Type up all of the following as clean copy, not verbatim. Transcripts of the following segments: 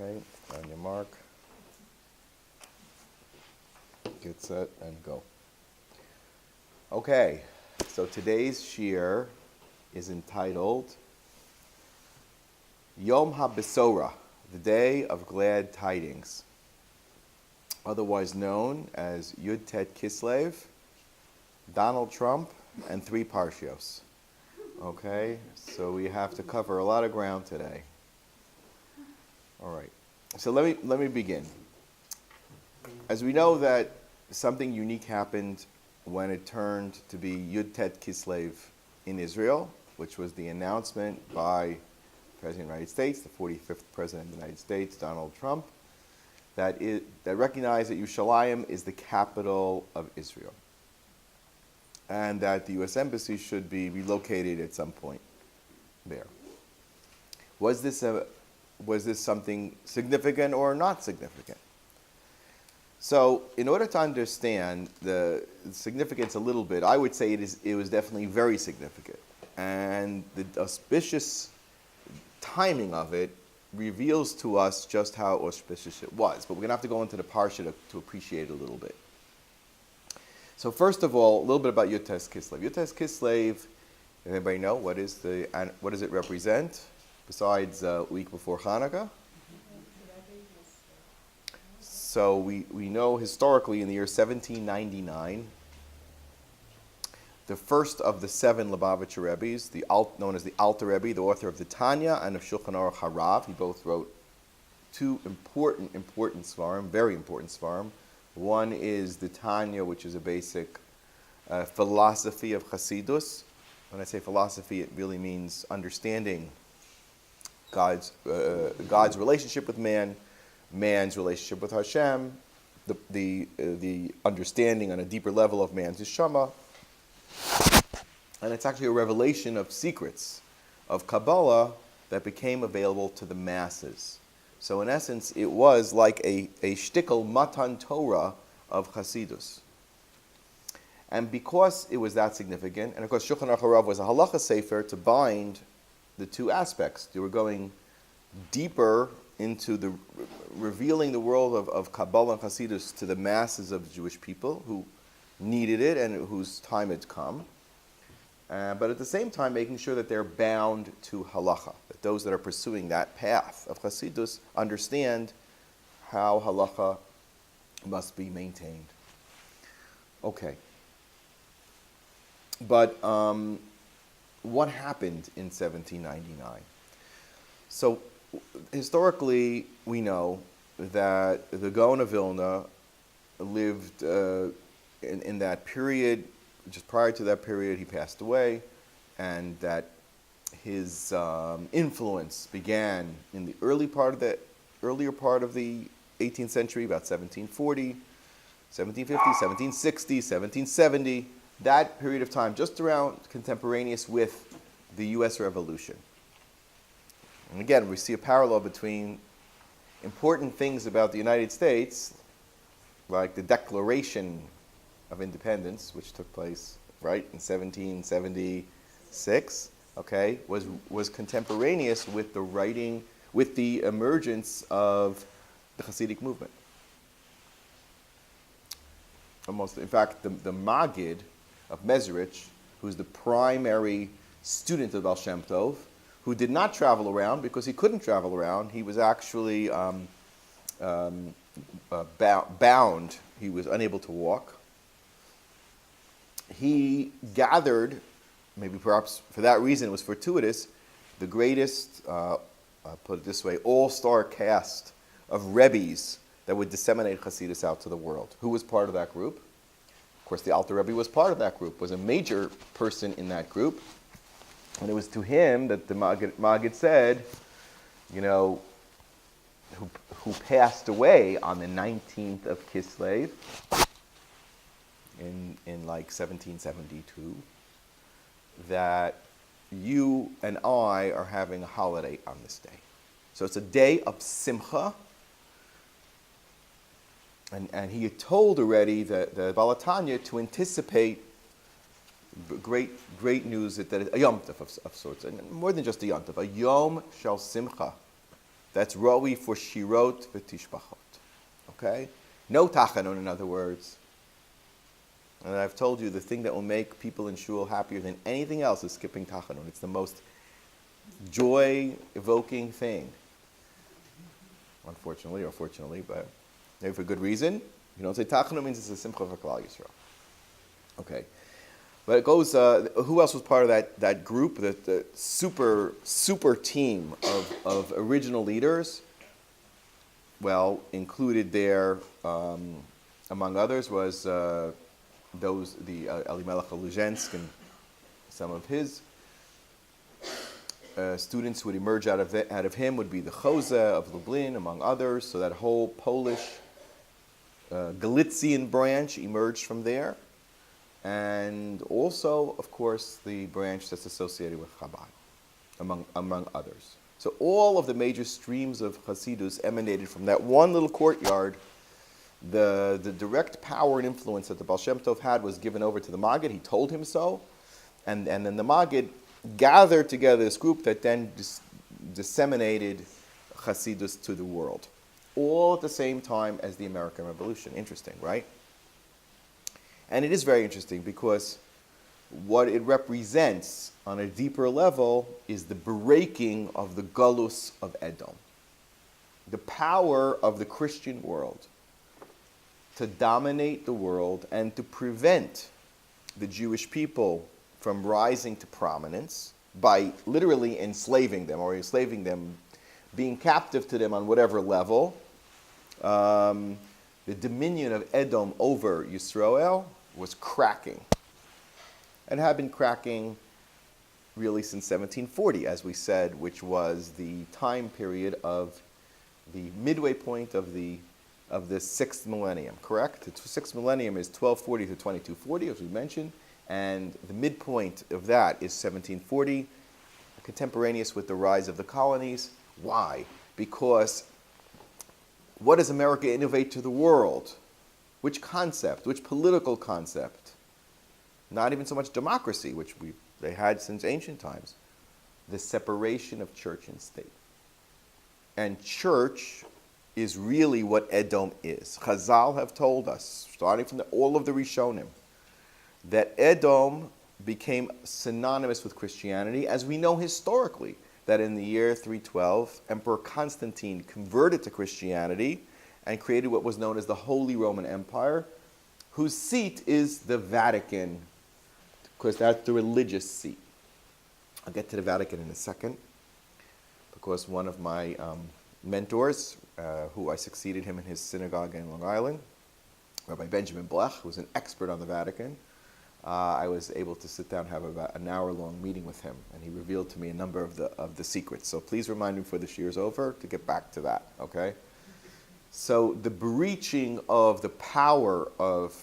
Okay, on your mark. Get set and go. Okay, so today's shiur is entitled Yom Habisorah, the Day of Glad Tidings, otherwise known as Yud Tet Kislev, Donald Trump, and 3 Parsheos. Okay, so we have to cover a lot of ground today. All right, so let me begin. As we know that something unique happened when it turned to be Yud Tet Kislev in Israel, which was the announcement by the President of the United States, the 45th President of the United States, Donald Trump, that recognized that Yerushalayim is the capital of Israel, and that the U.S. Embassy should be relocated at some point there. Was this something significant or not significant? So, in order to understand the significance a little bit, I would say it was definitely very significant. And the auspicious timing of it reveals to us just how auspicious it was. But we're going to have to go into the Parsheot to appreciate it a little bit. So first of all, a little bit about Yud Tet Kislev. Yud Tet Kislev, does anybody know what does it represent besides a week before Hanukkah? So we know historically in the year 1799, the first of the 7 Lubavitcher Rebbes, known as the Alter Rebbe, the author of the Tanya and of Shulchan Aruch Harav, he both wrote 2 important svarim, very important svarim. One is the Tanya, which is a basic philosophy of Chassidus. When I say philosophy, it really means understanding God's relationship with man, man's relationship with Hashem, the understanding on a deeper level of man's neshama. And it's actually a revelation of secrets of Kabbalah that became available to the masses. So in essence, it was like a shtickle matan Torah of Chassidus. And because it was that significant, and of course Shulchan Aruch Harav was a halacha sefer to bind the 2 aspects. They were going deeper into revealing the world of Kabbalah and Chassidus to the masses of the Jewish people who needed it and whose time had come. But at the same time, making sure that they're bound to halacha, that those that are pursuing that path of Chassidus understand how halacha must be maintained. Okay. But what happened in 1799? So historically, we know that the Gaon of Vilna lived in that period. Just prior to that period, he passed away, and that his influence began in the earlier part of the 18th century, about 1740, 1750, 1760, 1770. That period of time, just around contemporaneous with the U.S. Revolution. And again, we see a parallel between important things about the United States, like the Declaration of Independence, which took place, right, in 1776, okay, was contemporaneous with the emergence of the Hasidic movement. In fact, the Maggid of Mezrich, who's the primary student of Baal Shem Tov, who did not travel around because he couldn't travel around. He was actually bound. He was unable to walk. He gathered, maybe perhaps for that reason it was fortuitous, the greatest, put it this way, all-star cast of Rebbes that would disseminate Hasidus out to the world. Who was part of that group? Of course, the Alter Rebbe was part of that group, was a major person in that group. And it was to him that the Maggid said, who passed away on the 19th of Kislev in like 1772, that you and I are having a holiday on this day. So it's a day of simcha. And he had told already the Balatanya to anticipate great news that a Yom Tov of sorts, and more than just a Yom Tov, a Yom Shel Simcha, that's Rawi for Shirot v'Tishbachot. Okay? No Tachanun, in other words. And I've told you the thing that will make people in shul happier than anything else is skipping Tachanun. It's the most joy-evoking thing. Unfortunately or fortunately, but maybe for good reason. You don't say Tachanun means it's a Simcha for Klal Yisrael. Okay. But it goes, who else was part of that group, the super team of original leaders? Well, included there, among others, was the Elimelech Luzhensk and some of his students who would emerge out of him would be the Chose of Lublin, among others. So that whole Polish Galician branch emerged from there. And also, of course, the branch that's associated with Chabad, among others. So all of the major streams of Hasidus emanated from that one little courtyard. The direct power and influence that the Baal Shem Tov had was given over to the Maggid. He told him so. And then the Maggid gathered together this group that then disseminated Hasidus to the world. All at the same time as the American Revolution. Interesting, right? And it is very interesting because what it represents on a deeper level is the breaking of the Galus of Edom. The power of the Christian world to dominate the world and to prevent the Jewish people from rising to prominence by literally enslaving them, being captive to them on whatever level. The dominion of Edom over Yisrael was cracking, and had been cracking really since 1740, as we said, which was the time period of the midway point of the sixth millennium. Correct? The sixth millennium is 1240 to 2240, as we mentioned, and the midpoint of that is 1740, contemporaneous with the rise of the colonies. Why? Because what does America innovate to the world? Which concept? Which political concept? Not even so much democracy, which they had since ancient times. The separation of church and state. And church is really what Edom is. Chazal have told us, starting from all of the Rishonim, that Edom became synonymous with Christianity, as we know historically, that in the year 312, Emperor Constantine converted to Christianity and created what was known as the Holy Roman Empire, whose seat is the Vatican, because that's the religious seat. I'll get to the Vatican in a second, because one of my mentors, who I succeeded him in his synagogue in Long Island, Rabbi Benjamin Blech, who was an expert on the Vatican, I was able to sit down and have about an hour-long meeting with him, and he revealed to me a number of the secrets. So please remind me before the Shiur is over to get back to that, okay? So the breaching of the power of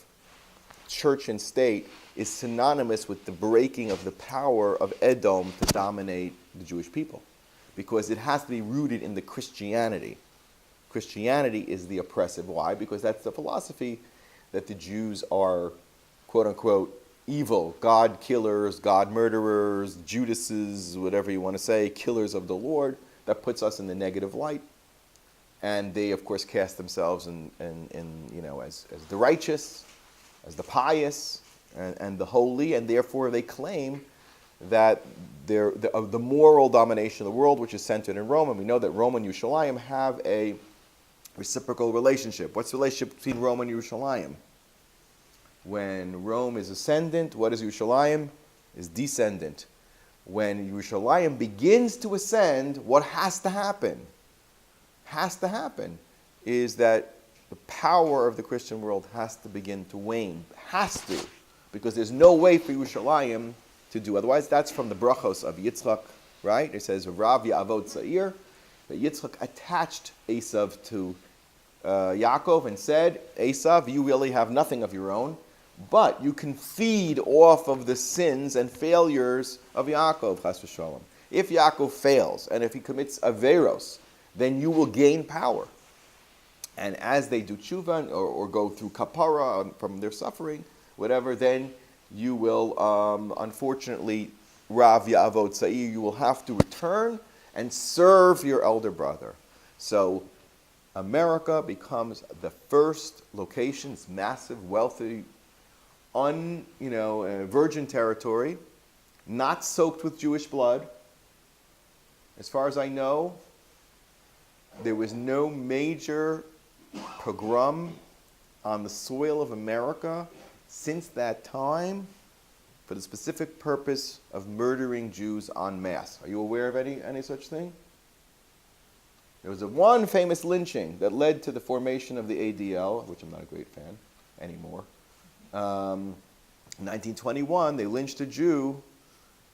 church and state is synonymous with the breaking of the power of Edom to dominate the Jewish people, because it has to be rooted in the Christianity. Christianity is the oppressive. Why? Because that's the philosophy that the Jews are, quote-unquote, evil, God killers, God murderers, Judases, whatever you want to say, killers of the Lord. That puts us in the negative light. And they, of course, cast themselves in as the righteous, as the pious, and the holy, and therefore they claim that the moral domination of the world, which is centered in Rome, and we know that Rome and Yerushalayim have a reciprocal relationship. What's the relationship between Rome and Yerushalayim? When Rome is ascendant, what is Yerushalayim? Is descendant. When Yerushalayim begins to ascend, what has to happen? Is that the power of the Christian world has to begin to wane. Has to. Because there's no way for Yerushalayim to do. Otherwise, that's from the brachos of Yitzchak, right? It says, Rav Ya'avod Sa'ir, that Yitzchak attached Esav to Yaakov and said, Esav, you really have nothing of your own, but you can feed off of the sins and failures of Yaakov, chas v'shalom. If Yaakov fails, and if he commits averos, then you will gain power. And as they do tshuva or go through kapara from their suffering, whatever, then you will, unfortunately, Rav Ya'avod Sa'ir, you will have to return and serve your elder brother. So America becomes the first location, it's massive, wealthy, virgin territory, not soaked with Jewish blood. As far as I know, there was no major pogrom on the soil of America since that time for the specific purpose of murdering Jews en masse. Are you aware of any such thing? There was one famous lynching that led to the formation of the ADL, which I'm not a great fan anymore. In 1921, they lynched a Jew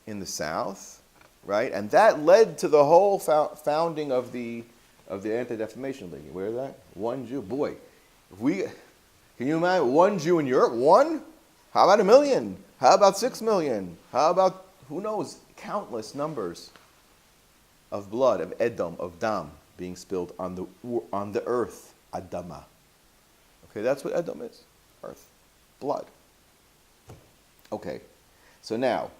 in the South, right? And that led to the whole founding of the Anti-Defamation League. You aware of that? One Jew. Boy, can you imagine one Jew in Europe? One? How about 1 million? How about 6 million? How about, who knows, countless numbers of blood, of Edom, of Dam, being spilled on the earth, Adama. Okay, that's what Edom is, earth, blood. Okay, so now,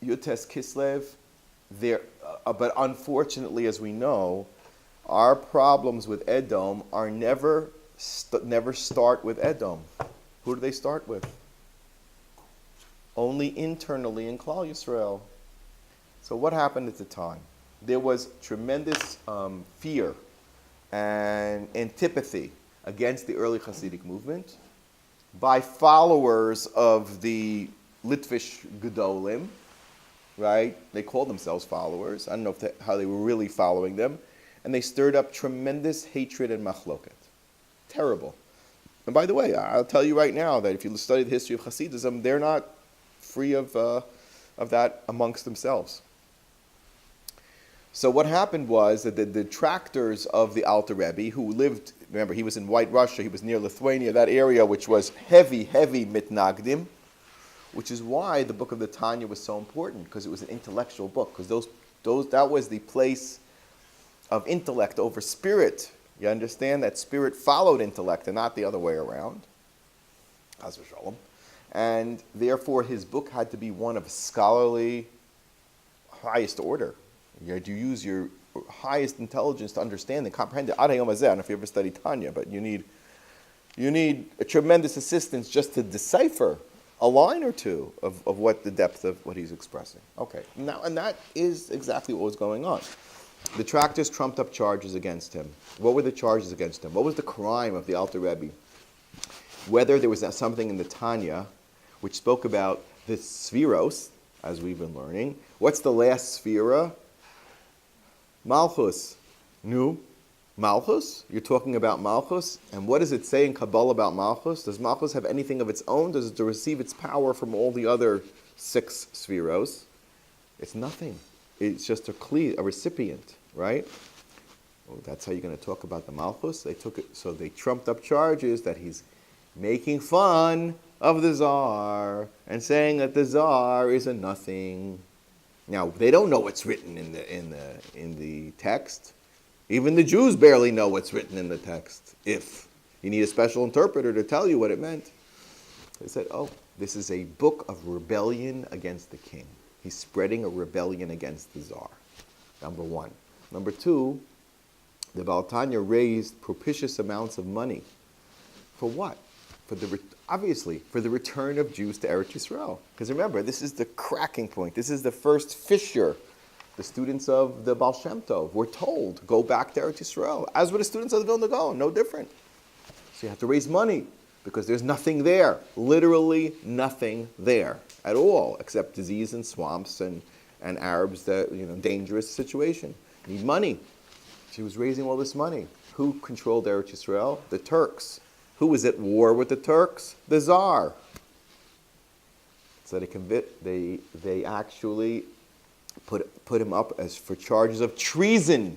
Yutes Kislev, but unfortunately, as we know, our problems with Edom are never start with Edom. Who do they start with? Only internally in Klal Yisrael. So what happened at the time? There was tremendous fear and antipathy against the early Hasidic movement by followers of the Litvish Gedolim, right? They called themselves followers. I don't know how they were really following them. And they stirred up tremendous hatred and machloket. Terrible. And by the way, I'll tell you right now that if you study the history of Hasidism, they're not free of that amongst themselves. So what happened was that the detractors of the Alter Rebbe, who lived, remember, he was in White Russia, he was near Lithuania, that area which was heavy mitnagdim, which is why the book of the Tanya was so important, because it was an intellectual book, because that was the place of intellect over spirit. You understand that spirit followed intellect and not the other way around. Chas v'shalom. And therefore his book had to be one of scholarly highest order. You had to use your highest intelligence to understand and comprehend it. I don't know if you ever studied Tanya, but you need a tremendous assistance just to decipher a line or two of what the depth of what he's expressing. Okay, now, and that is exactly what was going on. The detractors trumped up charges against him. What were the charges against him? What was the crime of the Alter Rebbe? Whether there was something in the Tanya which spoke about the Sfiros, as we've been learning. What's the last Sphira? Malchus. No. Malchus? You're talking about Malchus? And what does it say in Kabbalah about Malchus? Does Malchus have anything of its own? Does it receive its power from all the other 6 Spheros? It's nothing. It's just a recipient, right? Well, that's how you're going to talk about the Malchus? They took it, so they trumped up charges that he's making fun of the Tsar and saying that the Tsar is a nothing. Now, they don't know what's written in the text. Even the Jews barely know what's written in the text. If you need a special interpreter to tell you what it meant. They said, oh, this is a book of rebellion against the king. He's spreading a rebellion against the Tsar. Number 1. Number 2, the Baal Tanya raised propitious amounts of money. For what? Obviously, for the return of Jews to Eretz Yisrael. Because remember, this is the cracking point. This is the first fissure. The students of the Baal Shem Tov were told, go back to Eretz Yisrael. As were the students of the Vilna Gaon, no different. So you have to raise money, because there's nothing there. Literally nothing there at all, except disease and swamps and Arabs, dangerous situation. You need money. She was raising all this money. Who controlled Eretz Yisrael? The Turks. Who was at war with the Turks? The Tsar. So they actually put him up for charges of treason,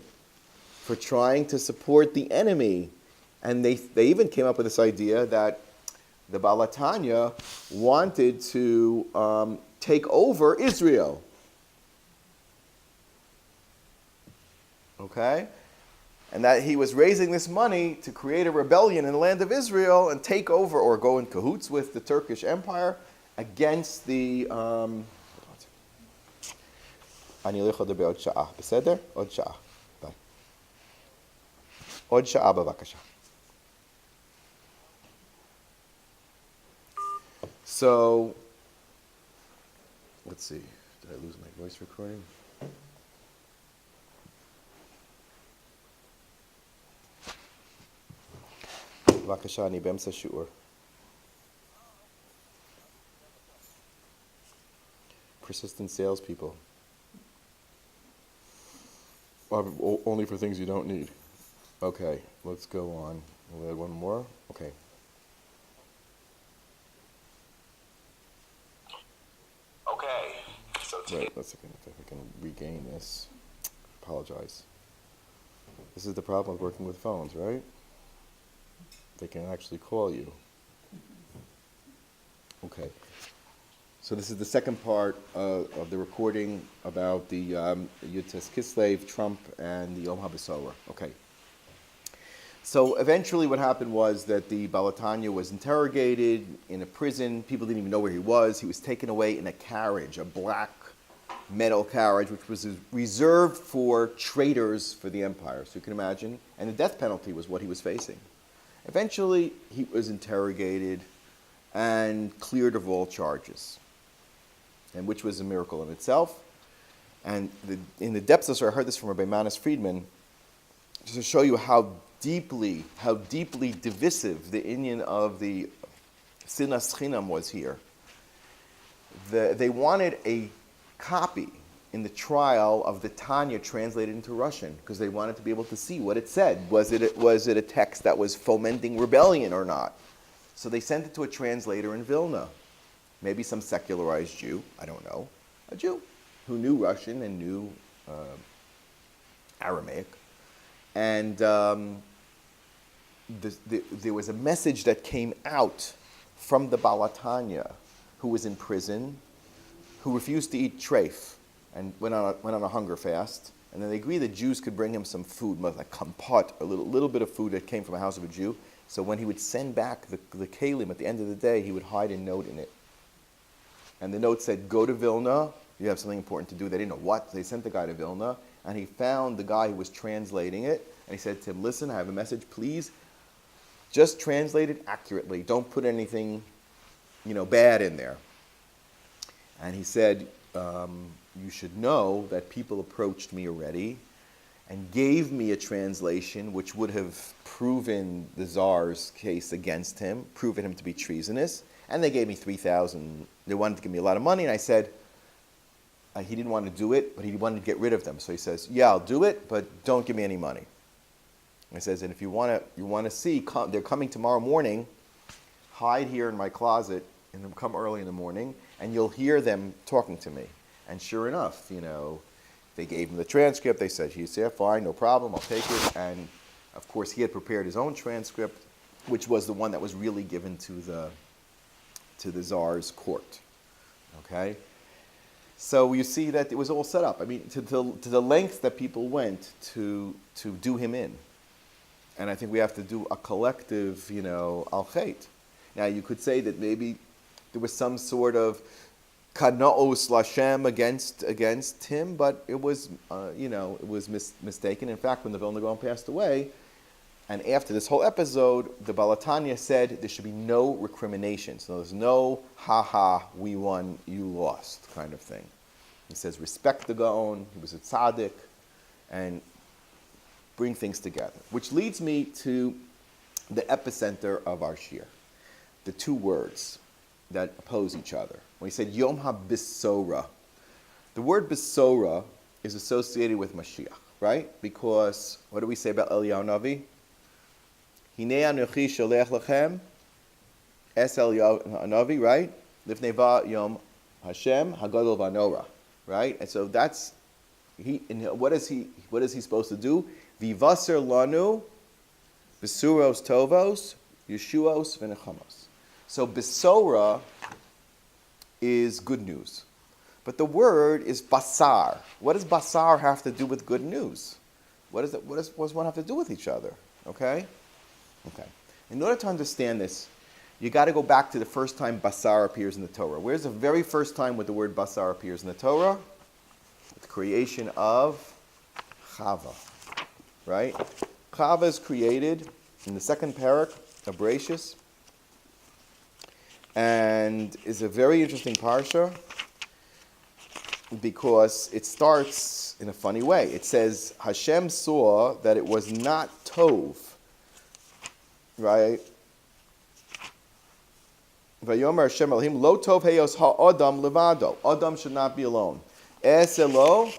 for trying to support the enemy. And they even came up with this idea that the Baal Tanya wanted to take over Israel. Okay? And that he was raising this money to create a rebellion in the land of Israel and take over or go in cahoots with the Turkish Empire against the... אני הולך לדבר עוד שעה, בסדר? עוד שעה. עוד שעה בבקשה. So, let's see. Did I lose my voice recording? בבקשה, אני באמצע שיעור. Persistent salespeople. Only for things you don't need. Okay, let's go on. We'll add one more. Okay. Okay. So Wait, let's see if I can regain this. Apologize. This is the problem with working with phones, right? They can actually call you. Okay. So this is the second part of the recording about the Yud-Tes Kislev, Trump, and the Yom Habisorah. Okay. So eventually what happened was that the Balatanya was interrogated in a prison. People didn't even know where he was. He was taken away in a carriage, a black metal carriage, which was reserved for traitors for the empire. So you can imagine. And the death penalty was what he was facing. Eventually, he was interrogated and cleared of all charges, and which was a miracle in itself. And in the depths of, so I heard this from Rabbi Manis Friedman, just to show you how deeply divisive the inyan of the Sinas Chinam was here. They wanted a copy in the trial of the Tanya translated into Russian because they wanted to be able to see what it said. Was it a text that was fomenting rebellion or not? So they sent it to a translator in Vilna. Maybe some secularized Jew, I don't know, a Jew who knew Russian and knew Aramaic. And there was a message that came out from the Balatanya, who was in prison, who refused to eat treif and went on a hunger fast. And then they agreed that Jews could bring him some food, like kompot, a little bit of food that came from a house of a Jew. So when he would send back the kalim at the end of the day, he would hide a note in it. And the note said, go to Vilna, you have something important to do. They didn't know what. They sent the guy to Vilna, and he found the guy who was translating it, and he said to him, listen, I have a message, please, just translate it accurately. Don't put anything, bad in there. And he said, you should know that people approached me already and gave me a translation which would have proven the Tsar's case against him, proven him to be treasonous, and they gave me 3,000. They wanted to give me a lot of money, and I said, he didn't want to do it, but he wanted to get rid of them. So he says, yeah, I'll do it, but don't give me any money. He says, and if you want to see, they're coming tomorrow morning, hide here in my closet, and come early in the morning, and you'll hear them talking to me. And sure enough, they gave him the transcript. They said, he said, fine, no problem, I'll take it. And of course, he had prepared his own transcript, which was the one that was really given to the Tsar's court. Okay? So you see that it was all set up. I mean, to the length that people went to do him in. And I think we have to do a collective, al-khait. Now, you could say that maybe there was some sort of kana'os lashem against him, but it was, it was mistaken. In fact, when the Vilna Gaon passed away, and after this whole episode, the Balatanya said there should be no recrimination. So there's no, we won, you lost kind of thing. He says, respect the Gaon, he was a tzaddik, and bring things together. Which leads me to the epicenter of our shiur, the two words that oppose each other. When he said Yom HaBisorah, the word Bisorah is associated with Mashiach, right? Because what do we say about Eliyahu Navi? Hinei anochi sholech lachem es Eliyahu Navi, right? Lifnei va Yom Hashem Hagadol Vanora, right? And so that's what is he supposed to do? Vivaser lanu Bisuros tovos Yeshuos v'nechamos. So Bisorah is good news. But the word is basar. What does basar have to do with good news? What does one have to do with each other? Okay? In order to understand this, you got to go back to the first time basar appears in the Torah. Where's the very first time where the word basar appears in the Torah? The creation of Chava. Right? Chava is created in the second parak of Bereshis, and is a very interesting parsha because it starts in a funny way. It says Hashem saw that it was not tov, right? Vayomer Hashem Elohim lo tov heyos ha'adam levado. Adam should not be alone. Eselo.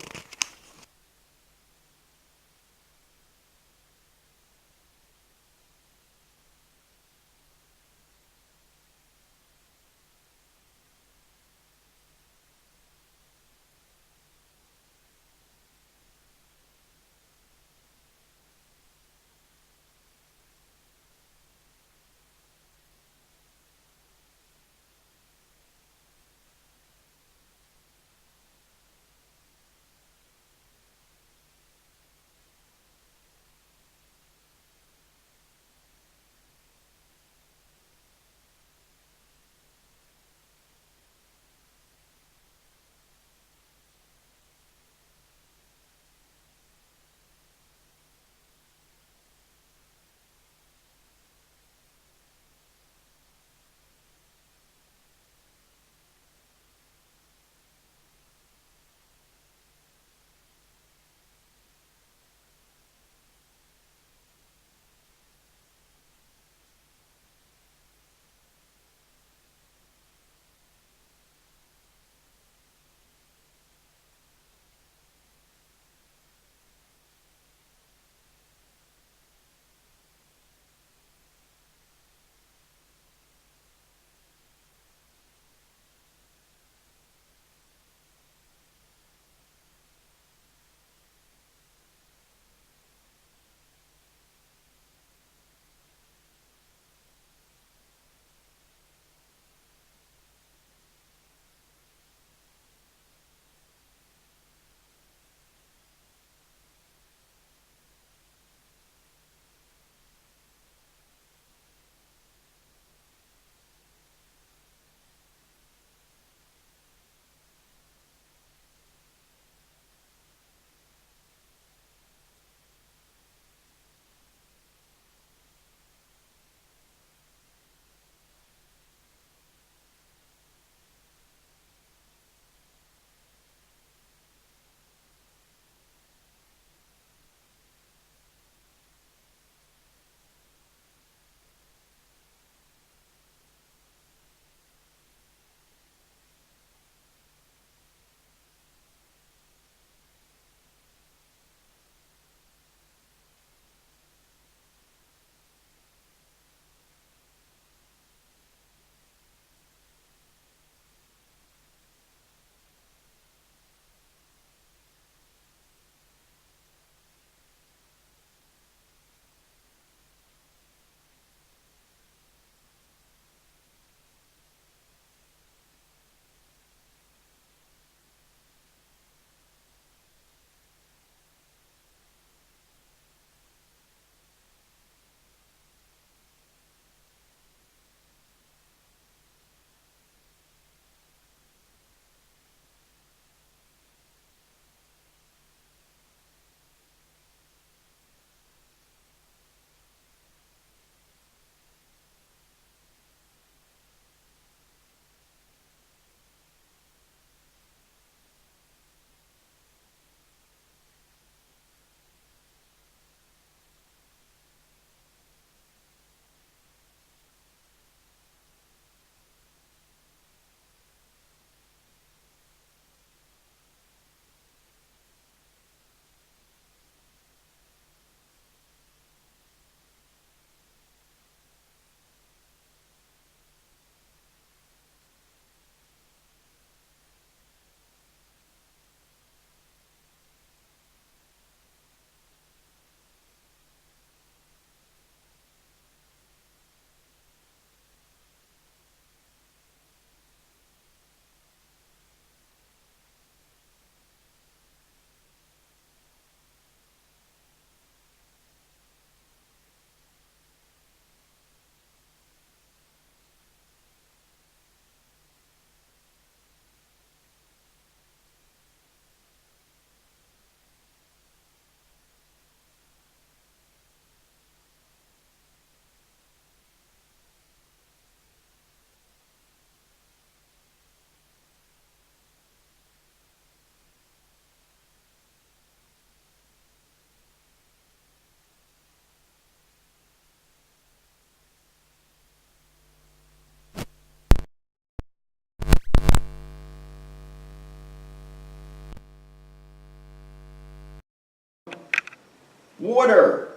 Water.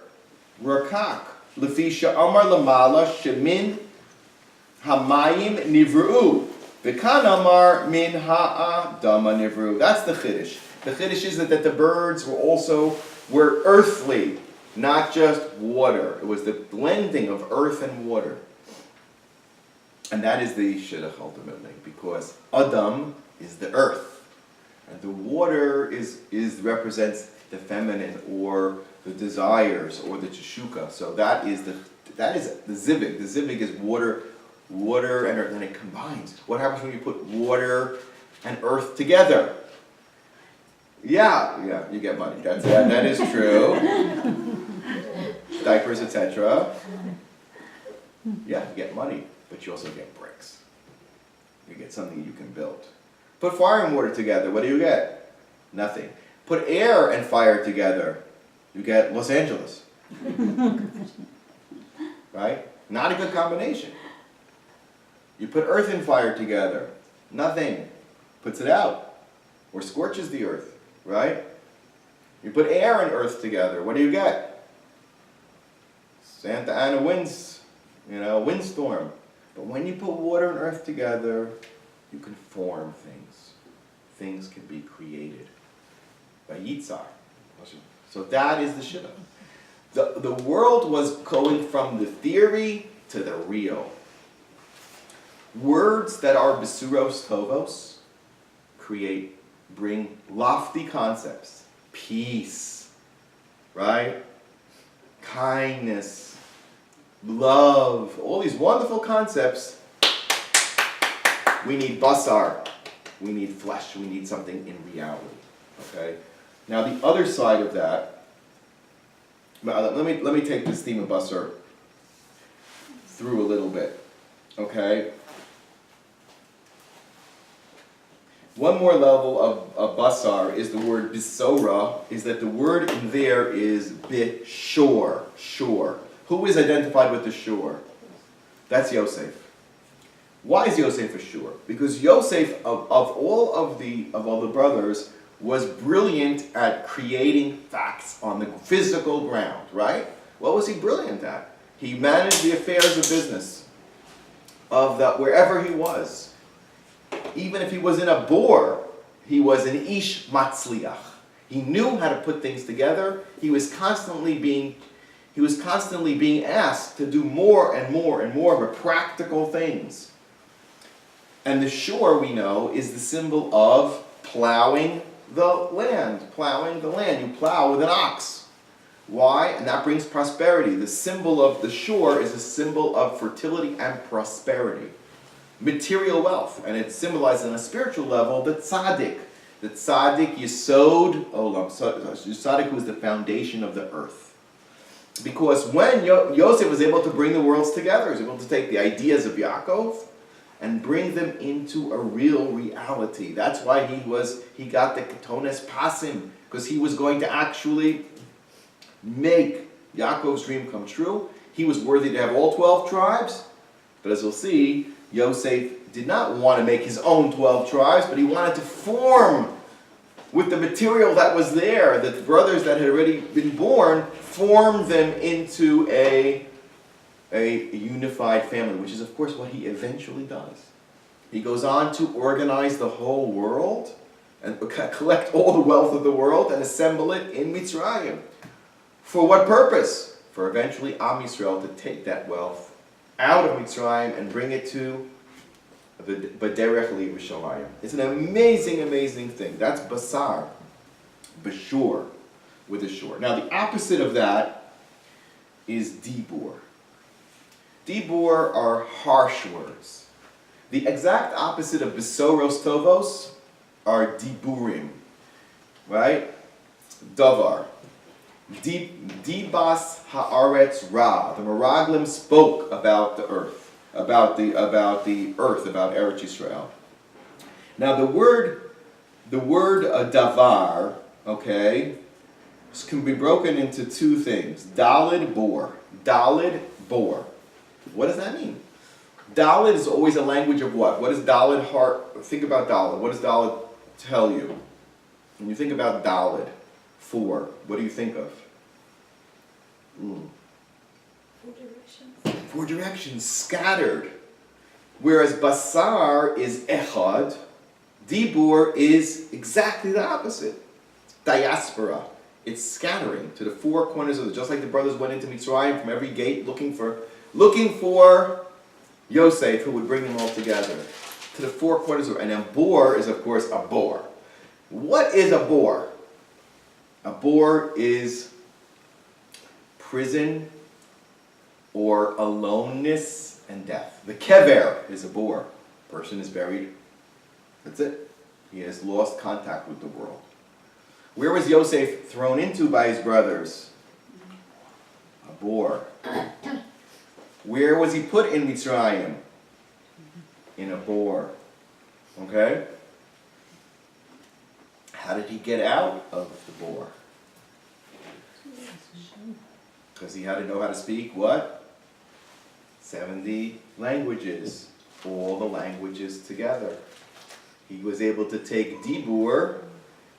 Rakak. Lefisha Amar Lamala Shemin Hamayim Nivru. V'kan Amar Min Ha'adama Nivru. That's the Chiddush. The Chiddush is that the birds were earthly, not just water. It was the blending of earth and water. And that is the Shidduch ultimately, because Adam is the earth. And the water represents the feminine, or the desires, or the teshuka. So that is the zivig. The zivig is water and earth, and it combines. What happens when you put water and earth together? Yeah, you get money. That is true. Diapers, etc. Yeah, you get money, but you also get bricks. You get something you can build. Put fire and water together, what do you get? Nothing. Put air and fire together, you get Los Angeles. Right? Not a good combination. You put earth and fire together, nothing. Puts it out, or scorches the earth. Right? You put air and earth together, what do you get? Santa Ana winds, windstorm. But when you put water and earth together, you can form things. Things can be created by Yitzhar. So that is the Shidduch. The world was going from the theory to the real. Words that are besuros tovos bring lofty concepts. Peace, right? Kindness, love, all these wonderful concepts. We need basar. We need flesh. We need something in reality. Okay? Now the other side of that, let me take this theme of basar through a little bit. Okay? One more level of basar is the word bisorah, is that the word in there is bishor, shore. Who is identified with the shore? That's Yosef. Why is Yosef a shore? Because Yosef, of all the brothers, was brilliant at creating facts on the physical ground, right? What was he brilliant at? He managed the affairs of business of wherever he was. Even if he was in a bor, he was an ish matzliach. He knew how to put things together. He was constantly being asked to do more and more and more of a practical things. And the shore, we know, is the symbol of plowing the land. Plowing the land. You plow with an ox. Why? And that brings prosperity. The symbol of the shore is a symbol of fertility and prosperity. Material wealth. And it symbolizes on a spiritual level the tzaddik. The tzaddik yesod olam. Tzaddik who is the foundation of the earth. Because when Yosef was able to bring the worlds together, he was able to take the ideas of Yaacov and bring them into a real reality. That's why he got the ketones pasim, because he was going to actually make Yaakov's dream come true. He was worthy to have all 12 tribes, but as we'll see, Yosef did not want to make his own 12 tribes, but he wanted to form with the material that was there, that the brothers that had already been born, form them into a unified family, which is of course what he eventually does. He goes on to organize the whole world and collect all the wealth of the world and assemble it in Mitzrayim. For what purpose? For eventually Am Yisrael to take that wealth out of Mitzrayim and bring it to B'derech Yerushalayim. It's an amazing, amazing thing. That's basar, b'shur, with a shore. Now the opposite of that is dibur. Dibur are harsh words. The exact opposite of besoros tovos are diburim, right? Davar. Dibas haaretz ra. The Meraglim spoke about the earth, about Eretz Yisrael. Now the word davar, okay, can be broken into two things. Dalid bor. Dalid bor. What does that mean? Dalid is always a language of what? What does Dalid think about Dalid? What does Dalid tell you? When you think about Dalid, 4, what do you think of? Four directions, scattered. Whereas basar is echad, dibur is exactly the opposite. Diaspora. It's scattering to the four corners of just like the brothers went into Mitzrayim from every gate looking for Yosef, who would bring them all together. To the four corners of, and then bor is of course a bor. What is a bor? A bor is prison or aloneness and death. The kever is a bor. Person is buried. That's it. He has lost contact with the world. Where was Yosef thrown into by his brothers? A bor. Where was he put in Mitzrayim? In a bor. Okay? How did he get out of the bor? Because he had to know how to speak what? 70 languages. All the languages together. He was able to take dibur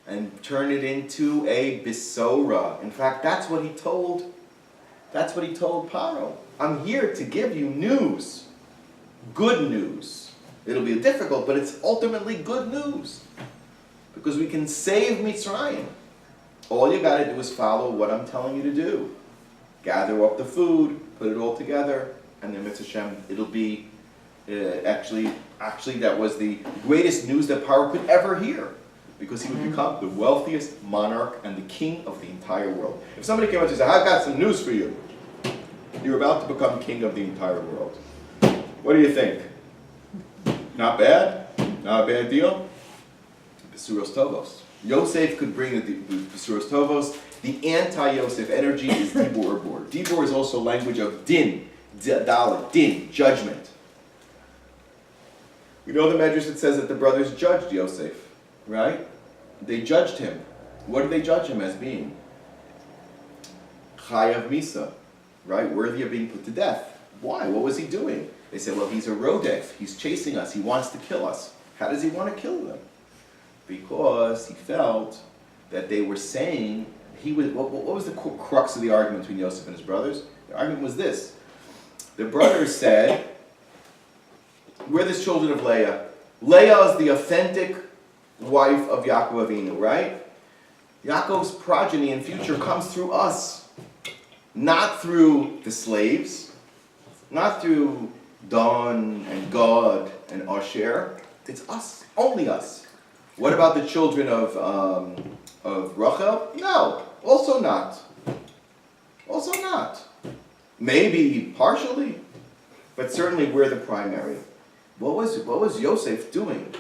and turn it into a Habisorah. In fact, that's what he told Paro. I'm here to give you news. Good news. It'll be difficult, but it's ultimately good news. Because we can save Mitzrayim. All you got to do is follow what I'm telling you to do. Gather up the food, put it all together, and then Mitzvah Hashem, it'll be actually that was the greatest news that Paro could ever hear. Because he would become the wealthiest monarch and the king of the entire world. If somebody came up and said, I've got some news for you. You're about to become king of the entire world. What do you think? Not bad? Not a bad deal? Besuros Tovos. Yosef could bring the Besuros Tovos. The anti-Yosef energy is Dibur or Bor. Dibur is also language of din, dalet, din, judgment. We know the Medrash that says that the brothers judged Yosef, right? They judged him. What did they judge him as being? Chayav Misa, right? Worthy of being put to death. Why? What was he doing? They said, well, he's a rodef. He's chasing us. He wants to kill us. How does he want to kill them? Because he felt that they were saying, what was the crux of the argument between Yosef and his brothers? The argument was this. The brothers said, we're the children of Leah. Leah is the authentic wife of Yaakov Avinu, right? Yaakov's progeny in future comes through us. Not through the slaves. Not through Dan and Gad and Asher. It's us. Only us. What about the children of Rachel? No. Also not. Also not. Maybe partially. But certainly we're the primary. What was Yosef doing?